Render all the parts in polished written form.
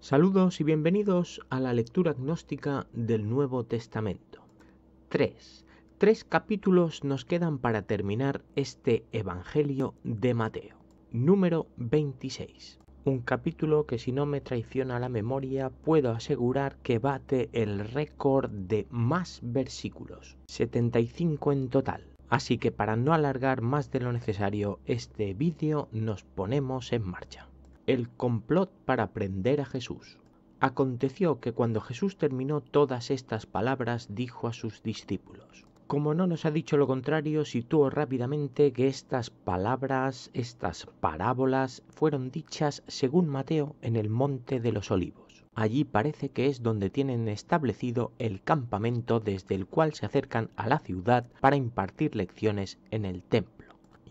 Saludos y bienvenidos a la lectura gnóstica del Nuevo Testamento. Tres capítulos nos quedan para terminar este Evangelio de Mateo, número 26. Un capítulo que, si no me traiciona la memoria, puedo asegurar que bate el récord de más versículos, 75 en total. Así que para no alargar más de lo necesario este vídeo, nos ponemos en marcha. El complot para prender a Jesús. Aconteció que cuando Jesús terminó todas estas palabras, dijo a sus discípulos: como no nos ha dicho lo contrario, sitúo rápidamente que estas palabras, estas parábolas, fueron dichas según Mateo en el Monte de los Olivos. Allí parece que es donde tienen establecido el campamento desde el cual se acercan a la ciudad para impartir lecciones en el templo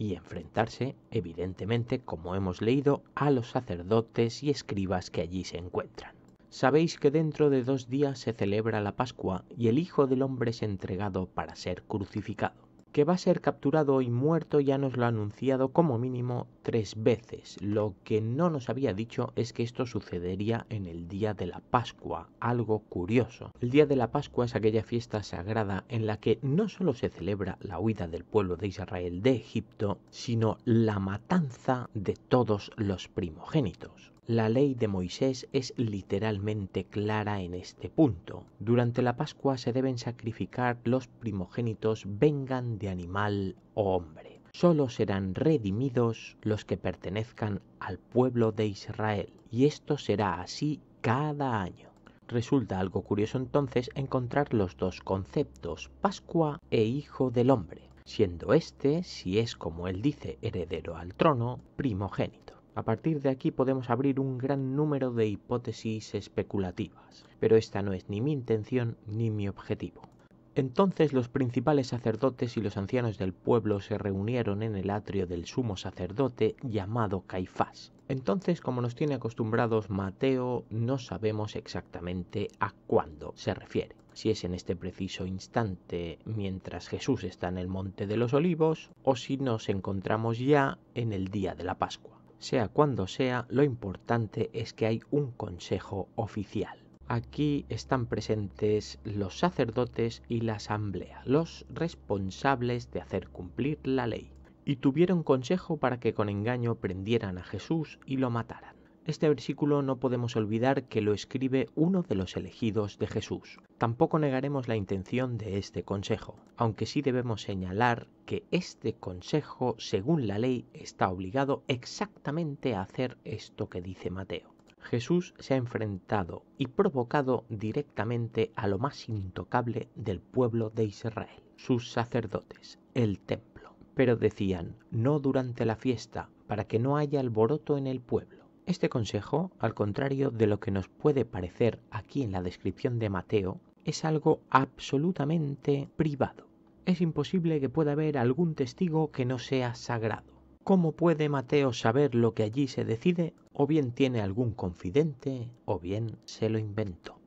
y enfrentarse, evidentemente, como hemos leído, a los sacerdotes y escribas que allí se encuentran. Sabéis que dentro de 2 días se celebra la Pascua y el Hijo del Hombre es entregado para ser crucificado. Que va a ser capturado y muerto ya nos lo ha anunciado como mínimo 3 veces. Lo que no nos había dicho es que esto sucedería en el día de la Pascua, algo curioso. El día de la Pascua es aquella fiesta sagrada en la que no solo se celebra la huida del pueblo de Israel de Egipto, sino la matanza de todos los primogénitos. La ley de Moisés es literalmente clara en este punto. Durante la Pascua se deben sacrificar los primogénitos, vengan de animal o hombre. Solo serán redimidos los que pertenezcan al pueblo de Israel, y esto será así cada año. Resulta algo curioso entonces encontrar los dos conceptos, Pascua e Hijo del Hombre, siendo este, si es como él dice, heredero al trono, primogénito. A partir de aquí podemos abrir un gran número de hipótesis especulativas, pero esta no es ni mi intención ni mi objetivo. Entonces los principales sacerdotes y los ancianos del pueblo se reunieron en el atrio del sumo sacerdote llamado Caifás. Entonces, como nos tiene acostumbrados Mateo, no sabemos exactamente a cuándo se refiere. Si es en este preciso instante mientras Jesús está en el Monte de los Olivos o si nos encontramos ya en el día de la Pascua. Sea cuando sea, lo importante es que hay un consejo oficial. Aquí están presentes los sacerdotes y la asamblea, los responsables de hacer cumplir la ley, y tuvieron consejo para que con engaño prendieran a Jesús y lo mataran. Este versículo no podemos olvidar que lo escribe uno de los elegidos de Jesús. Tampoco negaremos la intención de este consejo, aunque sí debemos señalar que este consejo, según la ley, está obligado exactamente a hacer esto que dice Mateo. Jesús se ha enfrentado y provocado directamente a lo más intocable del pueblo de Israel, sus sacerdotes, el templo. Pero decían, no durante la fiesta, para que no haya alboroto en el pueblo. Este consejo, al contrario de lo que nos puede parecer aquí en la descripción de Mateo, es algo absolutamente privado. Es imposible que pueda haber algún testigo que no sea sagrado. ¿Cómo puede Mateo saber lo que allí se decide? O bien tiene algún confidente, o bien se lo inventó.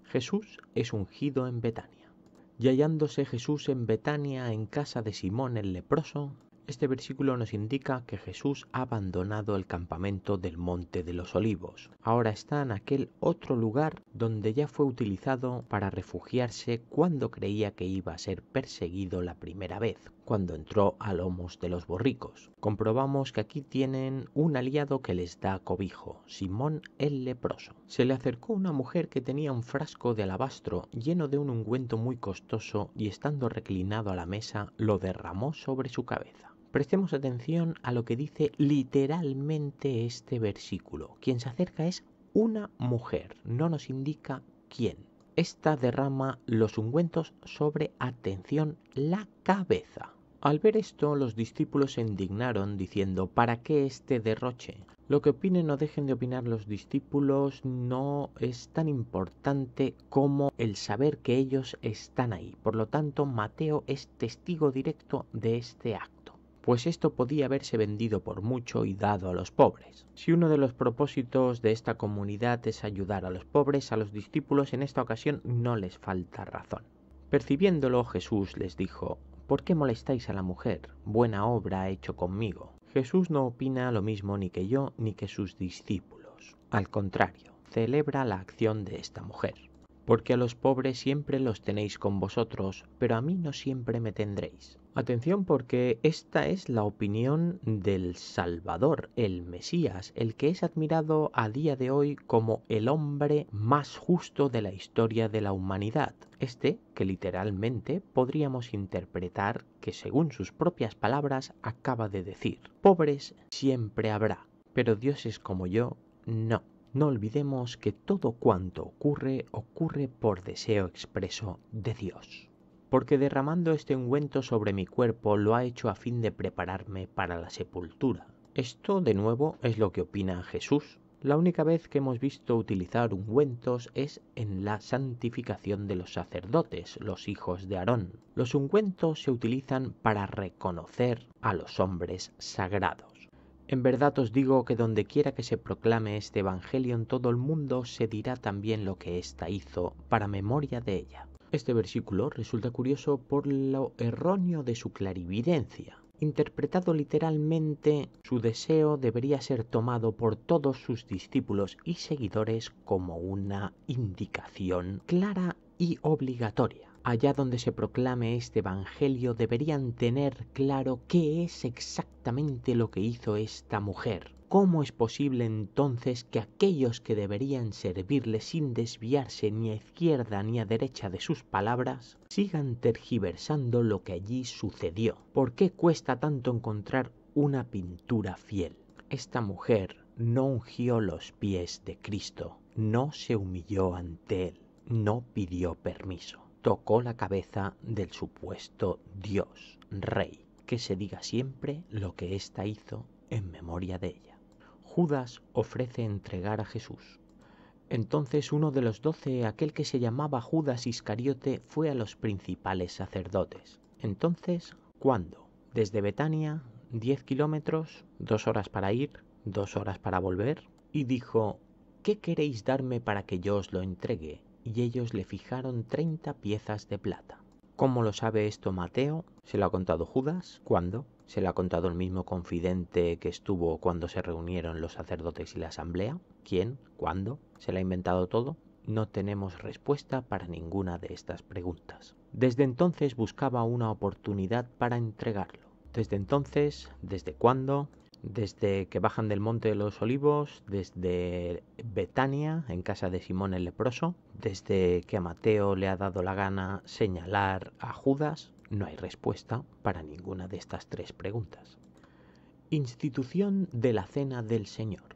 Jesús es ungido en Betania. Y hallándose Jesús en Betania, en casa de Simón el leproso, este versículo nos indica que Jesús ha abandonado el campamento del Monte de los Olivos. Ahora está en aquel otro lugar donde ya fue utilizado para refugiarse cuando creía que iba a ser perseguido la primera vez, cuando entró a lomos de los borricos. Comprobamos que aquí tienen un aliado que les da cobijo, Simón el leproso. Se le acercó una mujer que tenía un frasco de alabastro lleno de un ungüento muy costoso y estando reclinado a la mesa lo derramó sobre su cabeza. Prestemos atención a lo que dice literalmente este versículo. Quien se acerca es una mujer, no nos indica quién. Esta derrama los ungüentos sobre, atención, la cabeza. Al ver esto, los discípulos se indignaron diciendo, ¿para qué este derroche? Lo que opinen o dejen de opinar los discípulos no es tan importante como el saber que ellos están ahí. Por lo tanto, Mateo es testigo directo de este acto. Pues esto podía haberse vendido por mucho y dado a los pobres. Si uno de los propósitos de esta comunidad es ayudar a los pobres, a los discípulos en esta ocasión no les falta razón. Percibiéndolo, Jesús les dijo, ¿por qué molestáis a la mujer? Buena obra ha hecho conmigo. Jesús no opina lo mismo ni que yo ni que sus discípulos. Al contrario, celebra la acción de esta mujer. Porque a los pobres siempre los tenéis con vosotros, pero a mí no siempre me tendréis. Atención, porque esta es la opinión del Salvador, el Mesías, el que es admirado a día de hoy como el hombre más justo de la historia de la humanidad. Que literalmente podríamos interpretar que, según sus propias palabras, acaba de decir: pobres siempre habrá, pero dioses como yo, no. No olvidemos que todo cuanto ocurre, ocurre por deseo expreso de Dios. Porque derramando este ungüento sobre mi cuerpo lo ha hecho a fin de prepararme para la sepultura. Esto, de nuevo, es lo que opina Jesús. La única vez que hemos visto utilizar ungüentos es en la santificación de los sacerdotes, los hijos de Aarón. Los ungüentos se utilizan para reconocer a los hombres sagrados. En verdad os digo que donde quiera que se proclame este evangelio en todo el mundo, se dirá también lo que ésta hizo para memoria de ella. Este versículo resulta curioso por lo erróneo de su clarividencia. Interpretado literalmente, su deseo debería ser tomado por todos sus discípulos y seguidores como una indicación clara y obligatoria. Allá donde se proclame este evangelio deberían tener claro qué es exactamente lo que hizo esta mujer. ¿Cómo es posible entonces que aquellos que deberían servirle sin desviarse ni a izquierda ni a derecha de sus palabras sigan tergiversando lo que allí sucedió? ¿Por qué cuesta tanto encontrar una pintura fiel? Esta mujer no ungió los pies de Cristo, no se humilló ante él, no pidió permiso. Tocó la cabeza del supuesto Dios, Rey. Que se diga siempre lo que ésta hizo en memoria de ella. Judas ofrece entregar a Jesús. Entonces uno de los 12, aquel que se llamaba Judas Iscariote, fue a los principales sacerdotes. Entonces, ¿cuándo? Desde Betania, 10 kilómetros, 2 horas para ir, 2 horas para volver, y dijo: ¿qué queréis darme para que yo os lo entregue? Y ellos le fijaron 30 piezas de plata. ¿Cómo lo sabe esto Mateo? ¿Se lo ha contado Judas? ¿Cuándo? ¿Se lo ha contado el mismo confidente que estuvo cuando se reunieron los sacerdotes y la asamblea? ¿Quién? ¿Cuándo? ¿Se lo ha inventado todo? No tenemos respuesta para ninguna de estas preguntas. Desde entonces buscaba una oportunidad para entregarlo. Desde entonces, ¿desde cuándo? Desde que bajan del Monte de los Olivos, desde Betania, en casa de Simón el leproso, desde que a Mateo le ha dado la gana señalar a Judas, no hay respuesta para ninguna de estas 3 preguntas. Institución de la Cena del Señor.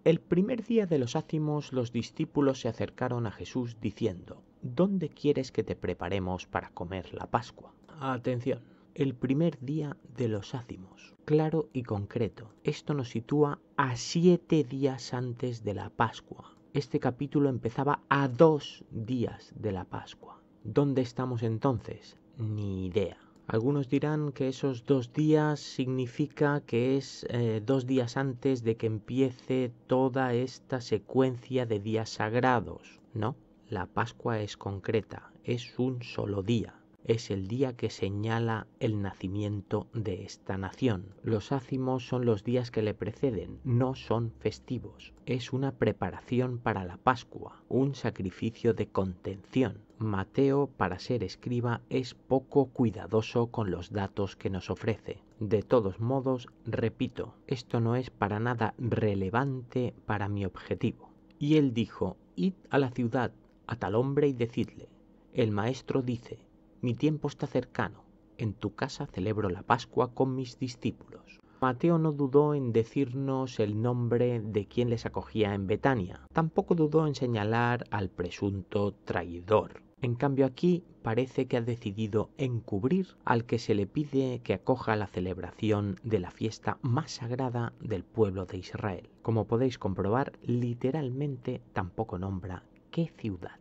El primer día de los ácimos, los discípulos se acercaron a Jesús diciendo: ¿dónde quieres que te preparemos para comer la Pascua? Atención. El primer día de los ácimos, claro y concreto. Esto nos sitúa a 7 días antes de la Pascua. Este capítulo empezaba a 2 días de la Pascua. ¿Dónde estamos entonces? Ni idea. Algunos dirán que esos 2 días significa que es 2 días antes de que empiece toda esta secuencia de días sagrados. No, la Pascua es concreta, es un solo día. Es el día que señala el nacimiento de esta nación. Los ácimos son los días que le preceden, no son festivos. Es una preparación para la Pascua, un sacrificio de contención. Mateo, para ser escriba, es poco cuidadoso con los datos que nos ofrece. De todos modos, repito, esto no es para nada relevante para mi objetivo. Y él dijo: id a la ciudad, a tal hombre y decidle: el maestro dice, mi tiempo está cercano, en tu casa celebro la Pascua con mis discípulos. Mateo no dudó en decirnos el nombre de quien les acogía en Betania. Tampoco dudó en señalar al presunto traidor. En cambio aquí parece que ha decidido encubrir al que se le pide que acoja la celebración de la fiesta más sagrada del pueblo de Israel. Como podéis comprobar, literalmente tampoco nombra qué ciudad.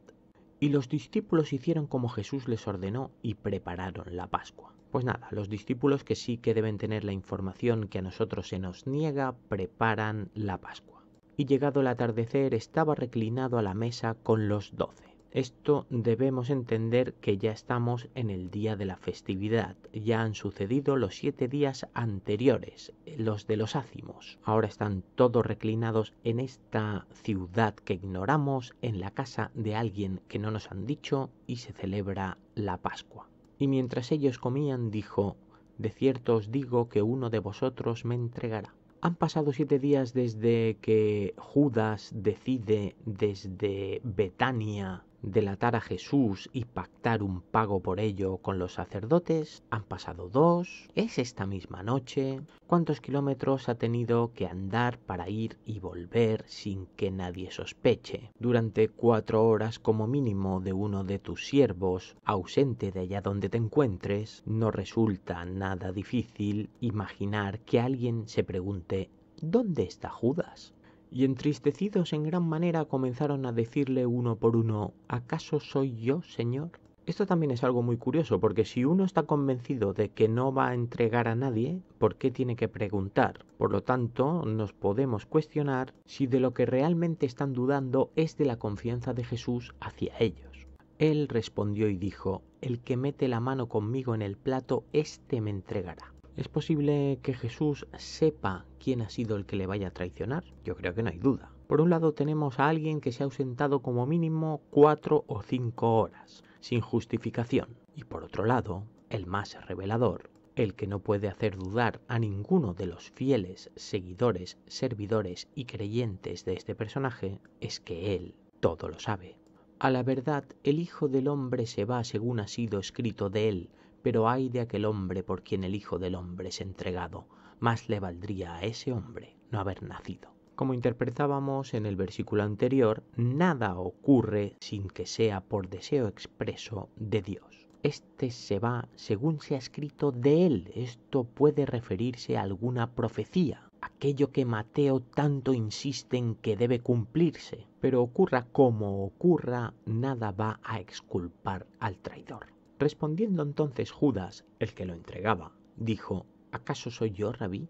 Y los discípulos hicieron como Jesús les ordenó y prepararon la Pascua. Pues nada, los discípulos, que sí que deben tener la información que a nosotros se nos niega, preparan la Pascua. Y llegado el atardecer estaba reclinado a la mesa con los 12. Esto debemos entender que ya estamos en el día de la festividad. Ya han sucedido los 7 días anteriores, los de los ácimos. Ahora están todos reclinados en esta ciudad que ignoramos, en la casa de alguien que no nos han dicho, y se celebra la Pascua. Y mientras ellos comían, dijo: de cierto os digo que uno de vosotros me entregará. Han pasado 7 días desde que Judas decide desde Betania delatar a Jesús y pactar un pago por ello con los sacerdotes. Han pasado 2, es esta misma noche. ¿Cuántos kilómetros ha tenido que andar para ir y volver sin que nadie sospeche? Durante 4 horas como mínimo de uno de tus siervos, ausente de allá donde te encuentres. No resulta nada difícil imaginar que alguien se pregunte: ¿dónde está Judas? Y entristecidos en gran manera comenzaron a decirle uno por uno: ¿acaso soy yo, Señor? Esto también es algo muy curioso, porque si uno está convencido de que no va a entregar a nadie, ¿por qué tiene que preguntar? Por lo tanto, nos podemos cuestionar si de lo que realmente están dudando es de la confianza de Jesús hacia ellos. Él respondió y dijo: el que mete la mano conmigo en el plato, éste me entregará. ¿Es posible que Jesús sepa quién ha sido el que le vaya a traicionar? Yo creo que no hay duda. Por un lado tenemos a alguien que se ha ausentado como mínimo 4 o 5 horas, sin justificación. Y por otro lado, el más revelador, el que no puede hacer dudar a ninguno de los fieles seguidores, servidores y creyentes de este personaje, es que él todo lo sabe. A la verdad, el Hijo del Hombre se va según ha sido escrito de él, pero ay de aquel hombre por quien el Hijo del Hombre es entregado. Más le valdría a ese hombre no haber nacido. Como interpretábamos en el versículo anterior, nada ocurre sin que sea por deseo expreso de Dios. Este se va según se ha escrito de él. Esto puede referirse a alguna profecía, aquello que Mateo tanto insiste en que debe cumplirse. Pero ocurra como ocurra, nada va a exculpar al traidor. Respondiendo entonces Judas, el que lo entregaba, dijo: ¿acaso soy yo, Rabí?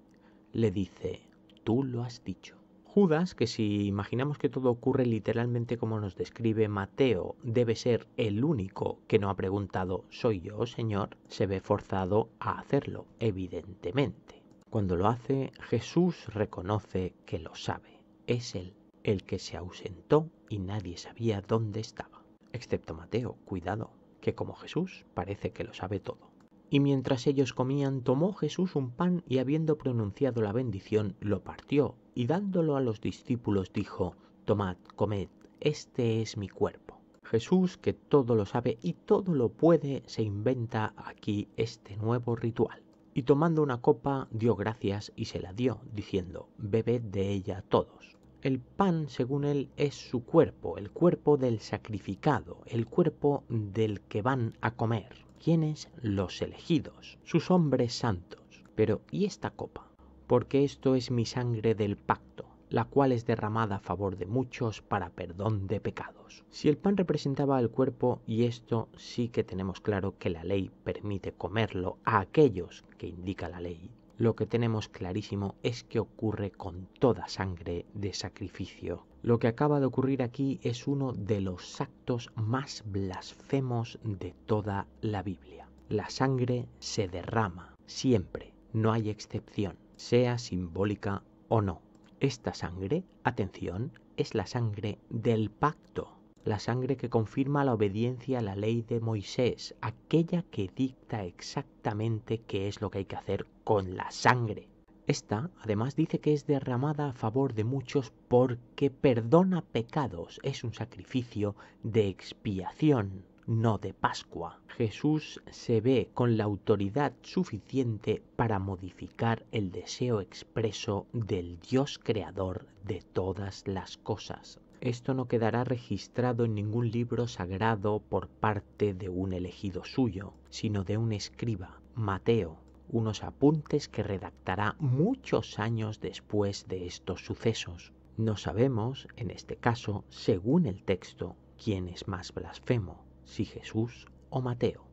Le dice: tú lo has dicho. Judas, que si imaginamos que todo ocurre literalmente como nos describe Mateo, debe ser el único que no ha preguntado: ¿soy yo, Señor?, se ve forzado a hacerlo, evidentemente. Cuando lo hace, Jesús reconoce que lo sabe. Es él el que se ausentó y nadie sabía dónde estaba. Excepto Mateo, cuidado, que como Jesús parece que lo sabe todo. Y mientras ellos comían, tomó Jesús un pan y, habiendo pronunciado la bendición, lo partió y dándolo a los discípulos dijo: tomad, comed, este es mi cuerpo. Jesús, que todo lo sabe y todo lo puede, se inventa aquí este nuevo ritual. Y tomando una copa, dio gracias y se la dio, diciendo: bebed de ella todos. El pan, según él, es su cuerpo, el cuerpo del sacrificado, el cuerpo del que van a comer. ¿Quiénes? Los elegidos, sus hombres santos. Pero ¿y esta copa? Porque esto es mi sangre del pacto, la cual es derramada a favor de muchos para perdón de pecados. Si el pan representaba el cuerpo, y esto sí que tenemos claro que la ley permite comerlo a aquellos que indica la ley, lo que tenemos clarísimo es que ocurre con toda sangre de sacrificio. Lo que acaba de ocurrir aquí es uno de los actos más blasfemos de toda la Biblia. La sangre se derrama siempre, no hay excepción, sea simbólica o no. Esta sangre, atención, es la sangre del pacto. La sangre que confirma la obediencia a la ley de Moisés, aquella que dicta exactamente qué es lo que hay que hacer con la sangre. Esta, además, dice que es derramada a favor de muchos porque perdona pecados. Es un sacrificio de expiación, no de Pascua. Jesús se ve con la autoridad suficiente para modificar el deseo expreso del Dios creador de todas las cosas. Esto no quedará registrado en ningún libro sagrado por parte de un elegido suyo, sino de un escriba, Mateo, unos apuntes que redactará muchos años después de estos sucesos. No sabemos, en este caso, según el texto, quién es más blasfemo, si Jesús o Mateo.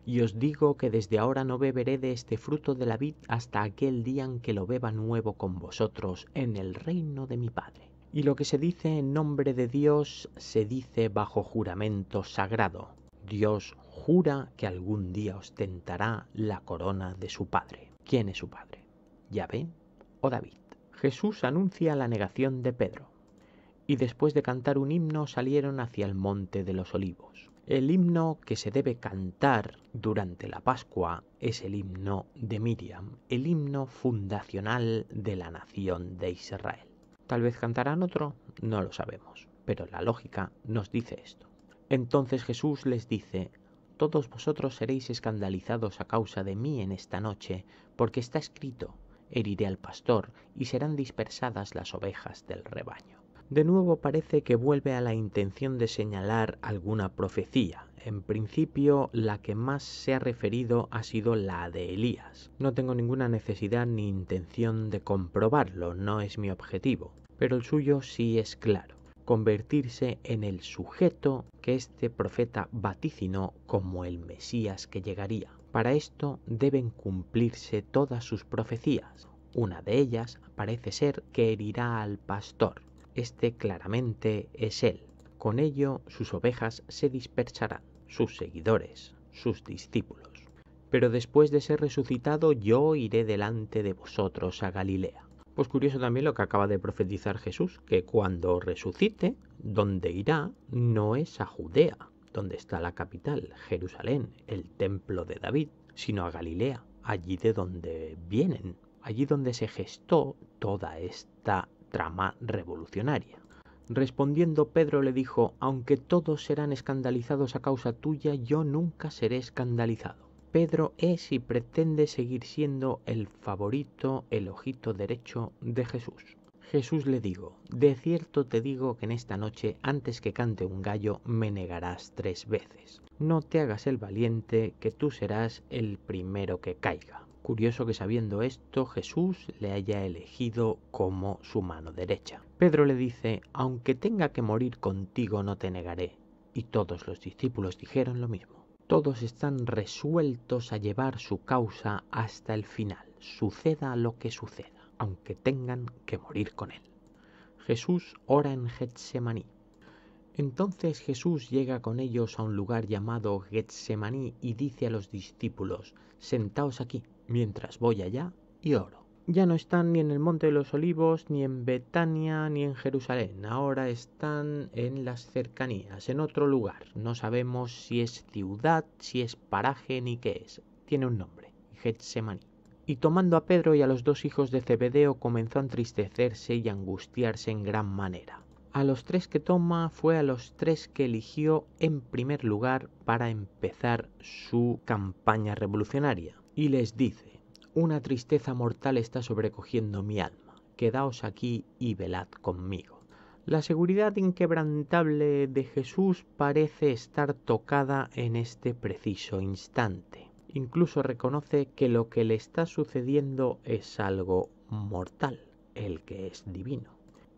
Y os digo que desde ahora no beberé de este fruto de la vid hasta aquel día en que lo beba nuevo con vosotros en el reino de mi Padre. Y lo que se dice en nombre de Dios se dice bajo juramento sagrado. Dios jura que algún día ostentará la corona de su padre. ¿Quién es su padre? ¿Yahvé o David? Jesús anuncia la negación de Pedro. Y después de cantar un himno salieron hacia el monte de los olivos. El himno que se debe cantar durante la Pascua es el himno de Miriam, el himno fundacional de la nación de Israel. Tal vez cantarán otro, no lo sabemos, pero la lógica nos dice esto. Entonces Jesús les dice: todos vosotros seréis escandalizados a causa de mí en esta noche, porque está escrito: heriré al pastor y serán dispersadas las ovejas del rebaño. De nuevo parece que vuelve a la intención de señalar alguna profecía. En principio, la que más se ha referido ha sido la de Elías. No tengo ninguna necesidad ni intención de comprobarlo, no es mi objetivo, pero el suyo sí es claro: convertirse en el sujeto que este profeta vaticinó como el Mesías que llegaría. Para esto deben cumplirse todas sus profecías. Una de ellas parece ser que herirá al pastor. Este claramente es él. Con ello sus ovejas se dispersarán, sus seguidores, sus discípulos. Pero después de ser resucitado, yo iré delante de vosotros a Galilea. Pues curioso también lo que acaba de profetizar Jesús, que cuando resucite, donde irá no es a Judea, donde está la capital, Jerusalén, el templo de David, sino a Galilea, allí de donde vienen, allí donde se gestó toda esta trama revolucionaria. Respondiendo, Pedro le dijo: aunque todos serán escandalizados a causa tuya, yo nunca seré escandalizado. Pedro es y pretende seguir siendo el favorito, el ojito derecho de Jesús. Jesús le dijo: de cierto te digo que en esta noche, antes que cante un gallo, me negarás 3 veces. No te hagas el valiente, que tú serás el primero que caiga. Curioso que sabiendo esto, Jesús le haya elegido como su mano derecha. Pedro le dice: aunque tenga que morir contigo, no te negaré. Y todos los discípulos dijeron lo mismo. Todos están resueltos a llevar su causa hasta el final, suceda lo que suceda, aunque tengan que morir con él. Jesús ora en Getsemaní. Entonces Jesús llega con ellos a un lugar llamado Getsemaní y dice a los discípulos: sentaos aquí, mientras voy allá y oro. Ya no están ni en el Monte de los Olivos, ni en Betania, ni en Jerusalén. Ahora están en las cercanías, en otro lugar. No sabemos si es ciudad, si es paraje, ni qué es. Tiene un nombre: Getsemaní. Y tomando a Pedro y a los 2 hijos de Zebedeo, comenzó a entristecerse y a angustiarse en gran manera. A los 3 que toma fue a los 3 que eligió en primer lugar para empezar su campaña revolucionaria. Y les dice: una tristeza mortal está sobrecogiendo mi alma. Quedaos aquí y velad conmigo. La seguridad inquebrantable de Jesús parece estar tocada en este preciso instante. Incluso reconoce que lo que le está sucediendo es algo mortal, el que es divino.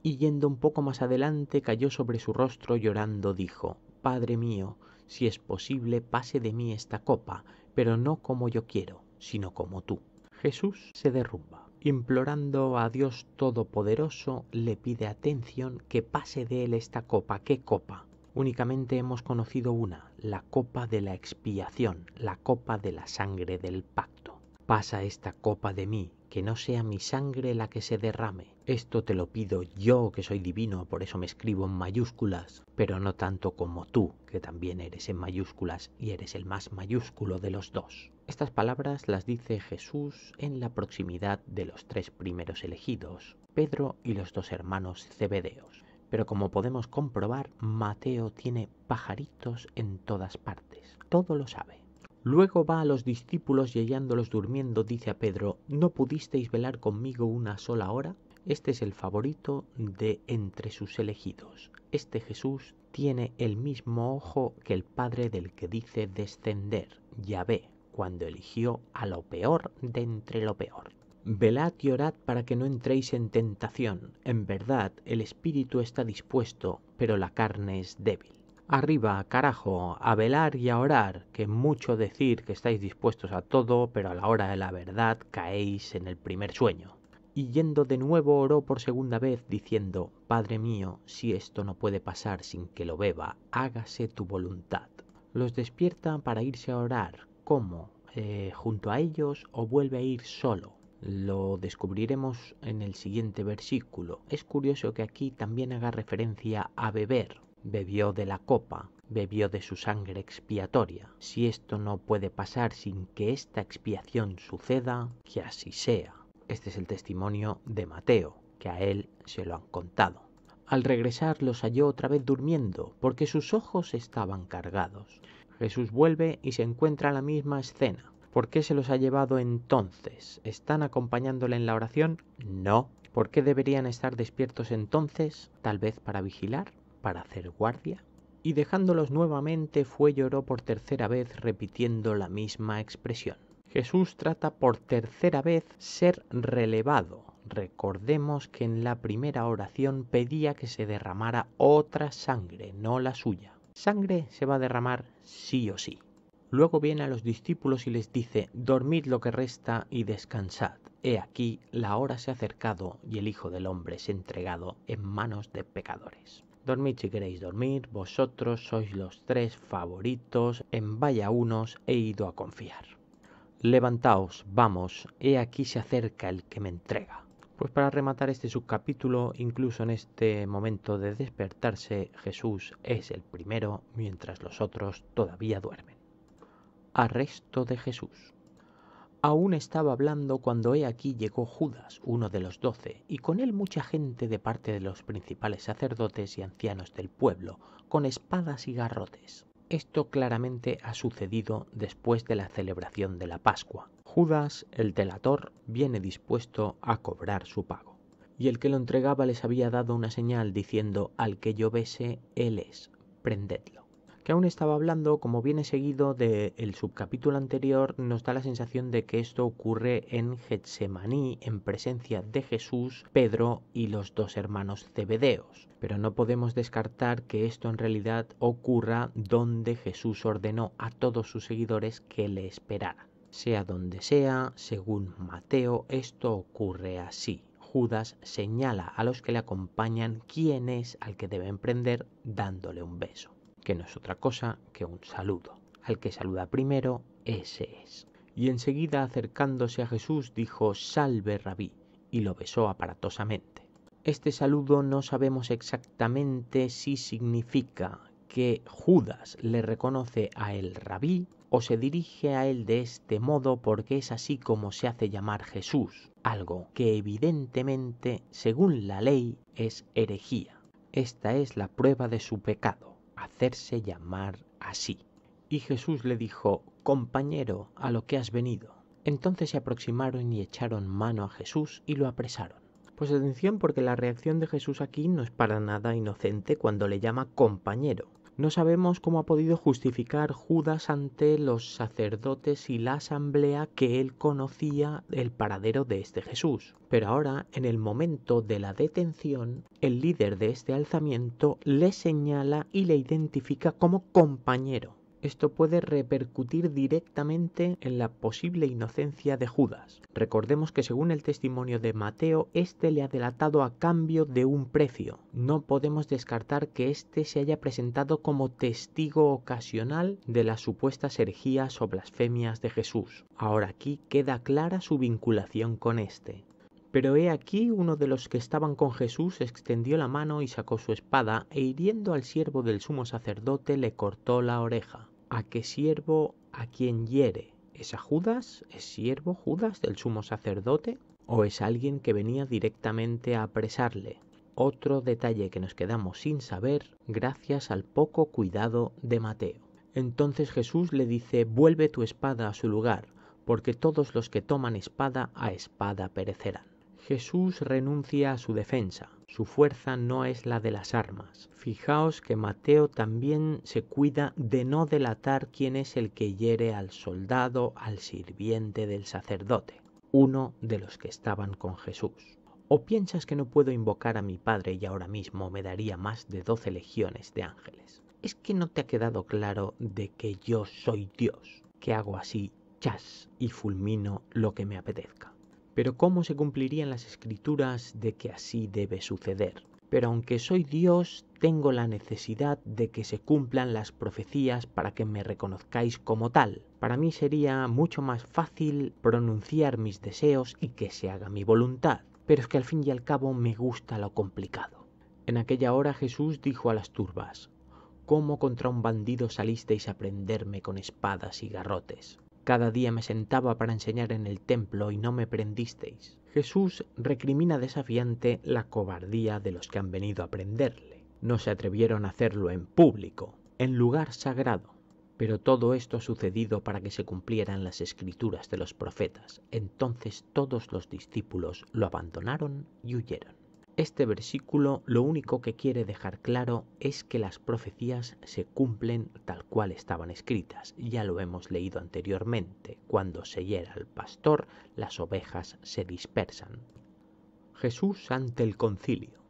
Y yendo un poco más adelante, cayó sobre su rostro llorando, dijo: Padre mío, si es posible, pase de mí esta copa, pero no como yo quiero, sino como tú. Jesús se derrumba. Implorando a Dios Todopoderoso, le pide atención, que pase de él esta copa. ¿Qué copa? Únicamente hemos conocido una: la copa de la expiación, la copa de la sangre del pacto. Pasa esta copa de mí, que no sea mi sangre la que se derrame. Esto te lo pido yo, que soy divino, por eso me escribo en mayúsculas, pero no tanto como tú, que también eres en mayúsculas y eres el más mayúsculo de los 2. Estas palabras las dice Jesús en la proximidad de los 3 primeros elegidos, Pedro y los 2 hermanos Zebedeos. Pero como podemos comprobar, Mateo tiene pajaritos en todas partes, todo lo sabe. Luego va a los discípulos y hallándolos durmiendo dice a Pedro: ¿no pudisteis velar conmigo una sola hora? Este es el favorito de entre sus elegidos. Este Jesús tiene el mismo ojo que el Padre del que dice descender, Yahvé, cuando eligió a lo peor de entre lo peor. Velad y orad para que no entréis en tentación. En verdad, el espíritu está dispuesto, pero la carne es débil. Arriba, carajo, a velar y a orar, que mucho decir que estáis dispuestos a todo, pero a la hora de la verdad caéis en el primer sueño. y yendo de nuevo oró por segunda vez, diciendo: Padre mío, si esto no puede pasar sin que lo beba, hágase tu voluntad. Los despierta para irse a orar. ¿Cómo? ¿Junto a ellos o vuelve a ir solo? Lo descubriremos en el siguiente versículo. Es curioso que aquí también haga referencia a beber. Bebió de la copa, bebió de su sangre expiatoria. Si esto no puede pasar sin que esta expiación suceda, que así sea. Este es el testimonio de Mateo, que a él se lo han contado. Al regresar los halló otra vez durmiendo, porque sus ojos estaban cargados. Jesús vuelve y se encuentra la misma escena. ¿Por qué se los ha llevado entonces? ¿Están acompañándole en la oración? No. ¿Por qué deberían estar despiertos entonces? Tal vez para vigilar, para hacer guardia. Y dejándolos nuevamente fue y lloró por tercera vez, repitiendo la misma expresión. Jesús trata por tercera vez ser relevado. Recordemos que en la primera oración pedía que se derramara otra sangre, no la suya. Sangre se va a derramar sí o sí. Luego viene a los discípulos y les dice: dormid lo que resta y descansad. He aquí, la hora se ha acercado y el Hijo del Hombre es entregado en manos de pecadores. Dormid si queréis dormir, vosotros sois los tres favoritos, en vaya unos he ido a confiar. Levantaos, vamos, he aquí se acerca el que me entrega. Pues para rematar este subcapítulo, incluso en este momento de despertarse, Jesús es el primero, mientras los otros todavía duermen. Arresto de Jesús. Aún estaba hablando cuando he aquí llegó Judas, uno de los 12, y con él mucha gente de parte de los principales sacerdotes y ancianos del pueblo, con espadas y garrotes. Esto claramente ha sucedido después de la celebración de la Pascua. Judas, el delator, viene dispuesto a cobrar su pago. Y el que lo entregaba les había dado una señal diciendo: al que yo bese, él es, prendedlo. Que aún estaba hablando, como viene seguido del subcapítulo anterior, nos da la sensación de que esto ocurre en Getsemaní, en presencia de Jesús, Pedro y los dos hermanos Zebedeos. Pero no podemos descartar que esto en realidad ocurra donde Jesús ordenó a todos sus seguidores que le esperaran. Sea donde sea, según Mateo, esto ocurre así. Judas señala a los que le acompañan quién es al que deben prender, dándole un beso, que no es otra cosa que un saludo. Al que saluda primero, ese es. Y enseguida, acercándose a Jesús, dijo: salve, rabí, y lo besó aparatosamente. Este saludo no sabemos exactamente si significa que Judas le reconoce a él rabí o se dirige a él de este modo porque es así como se hace llamar Jesús, algo que evidentemente, según la ley, es herejía. Esta es la prueba de su pecado, hacerse llamar así. Y Jesús le dijo: compañero, a lo que has venido. Entonces se aproximaron y echaron mano a Jesús y lo apresaron. Pues atención, porque la reacción de Jesús aquí no es para nada inocente cuando le llama compañero. No sabemos cómo ha podido justificar Judas ante los sacerdotes y la asamblea que él conocía el paradero de este Jesús. Pero ahora, en el momento de la detención, el líder de este alzamiento le señala y le identifica como compañero. Esto puede repercutir directamente en la posible inocencia de Judas. Recordemos que según el testimonio de Mateo, éste le ha delatado a cambio de un precio. No podemos descartar que éste se haya presentado como testigo ocasional de las supuestas herejías o blasfemias de Jesús. Ahora aquí queda clara su vinculación con éste. Pero he aquí uno de los que estaban con Jesús extendió la mano y sacó su espada, e hiriendo al siervo del sumo sacerdote le cortó la oreja. ¿A qué siervo a quien hiere? ¿Es a Judas? ¿Es siervo Judas del sumo sacerdote? ¿O es alguien que venía directamente a apresarle? Otro detalle que nos quedamos sin saber gracias al poco cuidado de Mateo. Entonces Jesús le dice: vuelve tu espada a su lugar, porque todos los que toman espada a espada perecerán. Jesús renuncia a su defensa. Su fuerza no es la de las armas. Fijaos que Mateo también se cuida de no delatar quién es el que hiere al soldado, al sirviente del sacerdote, uno de los que estaban con Jesús. ¿O piensas que no puedo invocar a mi Padre y ahora mismo me daría más de 12 legiones de ángeles? ¿Es que no te ha quedado claro de que yo soy Dios, que hago así, chas, y fulmino lo que me apetezca? Pero ¿cómo se cumplirían las escrituras de que así debe suceder? Pero aunque soy Dios, tengo la necesidad de que se cumplan las profecías para que me reconozcáis como tal. Para mí sería mucho más fácil pronunciar mis deseos y que se haga mi voluntad. Pero es que al fin y al cabo me gusta lo complicado. En aquella hora Jesús dijo a las turbas: ¿Cómo contra un bandido salisteis a prenderme con espadas y garrotes? Cada día me sentaba para enseñar en el templo y no me prendisteis. Jesús recrimina desafiante la cobardía de los que han venido a prenderle. No se atrevieron a hacerlo en público, en lugar sagrado. Pero todo esto ha sucedido para que se cumplieran las escrituras de los profetas. Entonces todos los discípulos lo abandonaron y huyeron. Este versículo lo único que quiere dejar claro es que las profecías se cumplen tal cual estaban escritas. Ya lo hemos leído anteriormente. Cuando se hiera al pastor, las ovejas se dispersan. Jesús ante el concilio.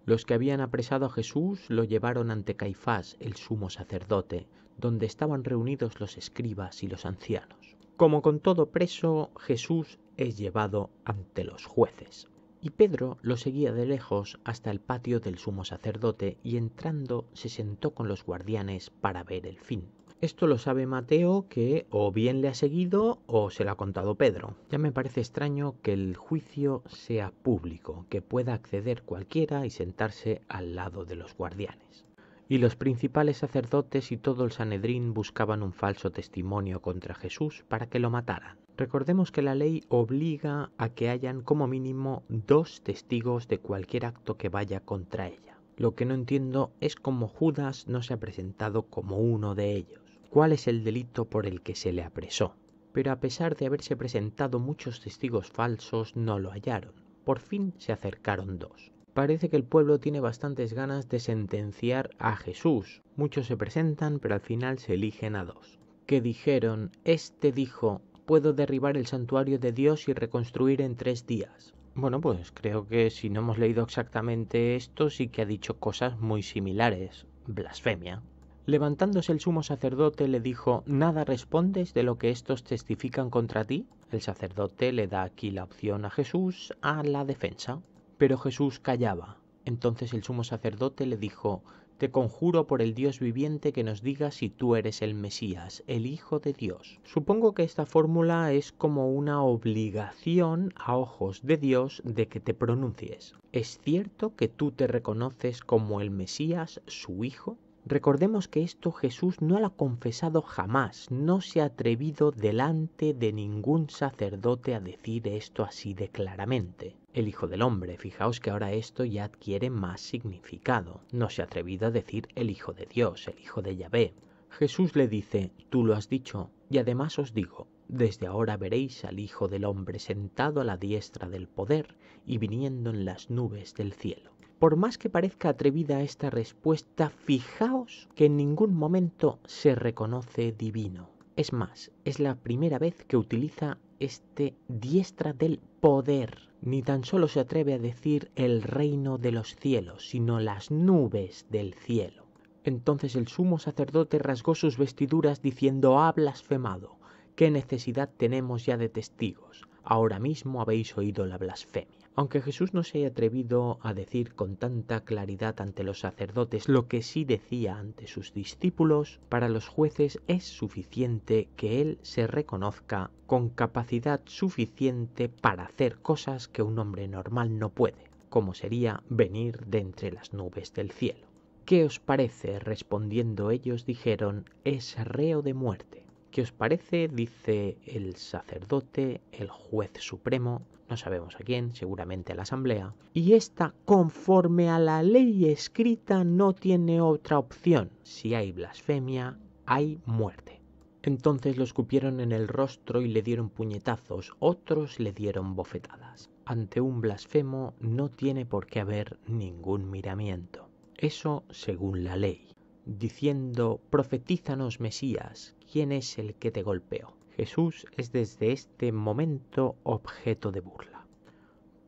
Los que habían apresado a Jesús lo llevaron ante Caifás, el sumo sacerdote, donde estaban reunidos los escribas y los ancianos. Como con todo preso, Jesús es llevado ante los jueces. Y Pedro lo seguía de lejos hasta el patio del sumo sacerdote y entrando se sentó con los guardianes para ver el fin. Esto lo sabe Mateo, que o bien le ha seguido o se lo ha contado Pedro. Ya me parece extraño que el juicio sea público, que pueda acceder cualquiera y sentarse al lado de los guardianes. Y los principales sacerdotes y todo el Sanedrín buscaban un falso testimonio contra Jesús para que lo mataran. Recordemos que la ley obliga a que hayan como mínimo 2 testigos de cualquier acto que vaya contra ella. Lo que no entiendo es cómo Judas no se ha presentado como uno de ellos. ¿Cuál es el delito por el que se le apresó? Pero a pesar de haberse presentado muchos testigos falsos, no lo hallaron. Por fin se acercaron 2. Parece que el pueblo tiene bastantes ganas de sentenciar a Jesús. Muchos se presentan, pero al final se eligen a 2. Que dijeron: este dijo: puedo derribar el santuario de Dios y reconstruir en 3 días. Bueno, pues creo que si no hemos leído exactamente esto, sí que ha dicho cosas muy similares. Blasfemia. Levantándose el sumo sacerdote le dijo: ¿nada respondes de lo que estos testifican contra ti? El sacerdote le da aquí la opción a Jesús a la defensa. Pero Jesús callaba. Entonces el sumo sacerdote le dijo: te conjuro por el Dios viviente que nos digas si tú eres el Mesías, el Hijo de Dios. Supongo que esta fórmula es como una obligación a ojos de Dios de que te pronuncies. ¿Es cierto que tú te reconoces como el Mesías, su Hijo? Recordemos que esto Jesús no lo ha confesado jamás, no se ha atrevido delante de ningún sacerdote a decir esto así de claramente. El Hijo del Hombre, fijaos que ahora esto ya adquiere más significado. No se ha atrevido a decir el Hijo de Dios, el Hijo de Yahvé. Jesús le dice: tú lo has dicho, y además os digo, desde ahora veréis al Hijo del Hombre sentado a la diestra del poder y viniendo en las nubes del cielo. Por más que parezca atrevida esta respuesta, fijaos que en ningún momento se reconoce divino. Es más, es la primera vez que utiliza diestra del poder. Ni tan solo se atreve a decir el reino de los cielos, sino las nubes del cielo. Entonces el sumo sacerdote rasgó sus vestiduras diciendo: ha blasfemado. ¿Qué necesidad tenemos ya de testigos? Ahora mismo habéis oído la blasfemia. Aunque Jesús no se haya atrevido a decir con tanta claridad ante los sacerdotes lo que sí decía ante sus discípulos, para los jueces es suficiente que él se reconozca con capacidad suficiente para hacer cosas que un hombre normal no puede, como sería venir de entre las nubes del cielo. ¿Qué os parece? Respondiendo ellos dijeron: es reo de muerte. ¿Qué os parece? Dice el sacerdote, el juez supremo, no sabemos a quién, seguramente a la asamblea, y esta, conforme a la ley escrita, no tiene otra opción. Si hay blasfemia, hay muerte. Entonces lo escupieron en el rostro y le dieron puñetazos, otros le dieron bofetadas. Ante un blasfemo no tiene por qué haber ningún miramiento. Eso según la ley. Diciendo: profetízanos, Mesías, ¿quién es el que te golpeó? Jesús es desde este momento objeto de burla.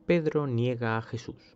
Pedro niega a Jesús.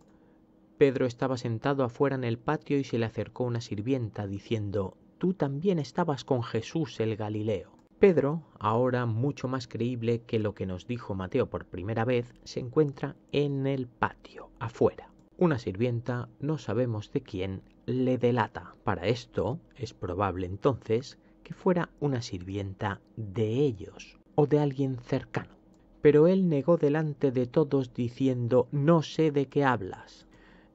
Pedro estaba sentado afuera en el patio y se le acercó una sirvienta diciendo: tú también estabas con Jesús el Galileo. Pedro, ahora mucho más creíble que lo que nos dijo Mateo por primera vez, se encuentra en el patio, afuera. Una sirvienta, no sabemos de quién, le delata. Para esto es probable entonces que fuera una sirvienta de ellos o de alguien cercano. Pero él negó delante de todos diciendo: no sé de qué hablas.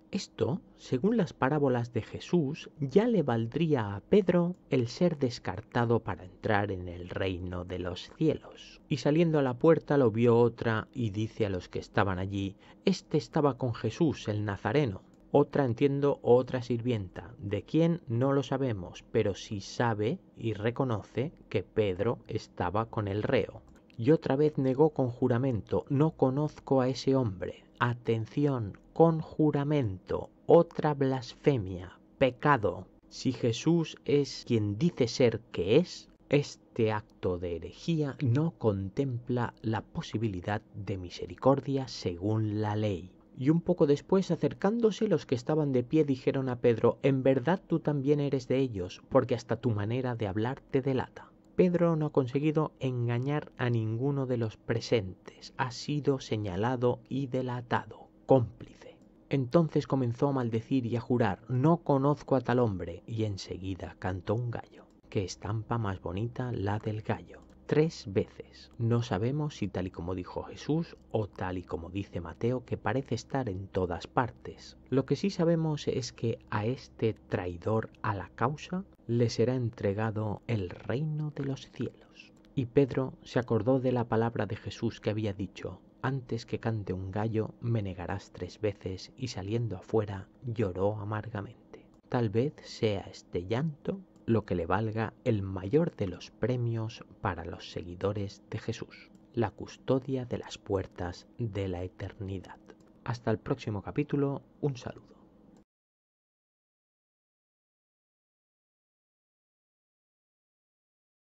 Esto, según las parábolas de Jesús, ya le valdría a Pedro el ser descartado para entrar en el reino de los cielos. Y saliendo a la puerta lo vio otra y dice a los que estaban allí: este estaba con Jesús el Nazareno. Otra, entiendo, otra sirvienta, de quién no lo sabemos, pero sí sabe y reconoce que Pedro estaba con el reo. Y otra vez negó con juramento: no conozco a ese hombre. Atención, con juramento, otra blasfemia, pecado. Si Jesús es quien dice ser que es, este acto de herejía no contempla la posibilidad de misericordia según la ley. Y un poco después, acercándose, los que estaban de pie dijeron a Pedro: en verdad tú también eres de ellos, porque hasta tu manera de hablar te delata. Pedro no ha conseguido engañar a ninguno de los presentes, ha sido señalado y delatado, cómplice. Entonces comenzó a maldecir y a jurar: no conozco a tal hombre, y enseguida cantó un gallo. Qué estampa más bonita la del gallo. 3 veces. No sabemos si tal y como dijo Jesús o tal y como dice Mateo, que parece estar en todas partes. Lo que sí sabemos es que a este traidor a la causa le será entregado el reino de los cielos. Y Pedro se acordó de la palabra de Jesús que había dicho: antes que cante un gallo me negarás 3 veces, y saliendo afuera lloró amargamente. Tal vez sea este llanto lo que le valga el mayor de los premios para los seguidores de Jesús: la custodia de las puertas de la eternidad. Hasta el próximo capítulo, un saludo.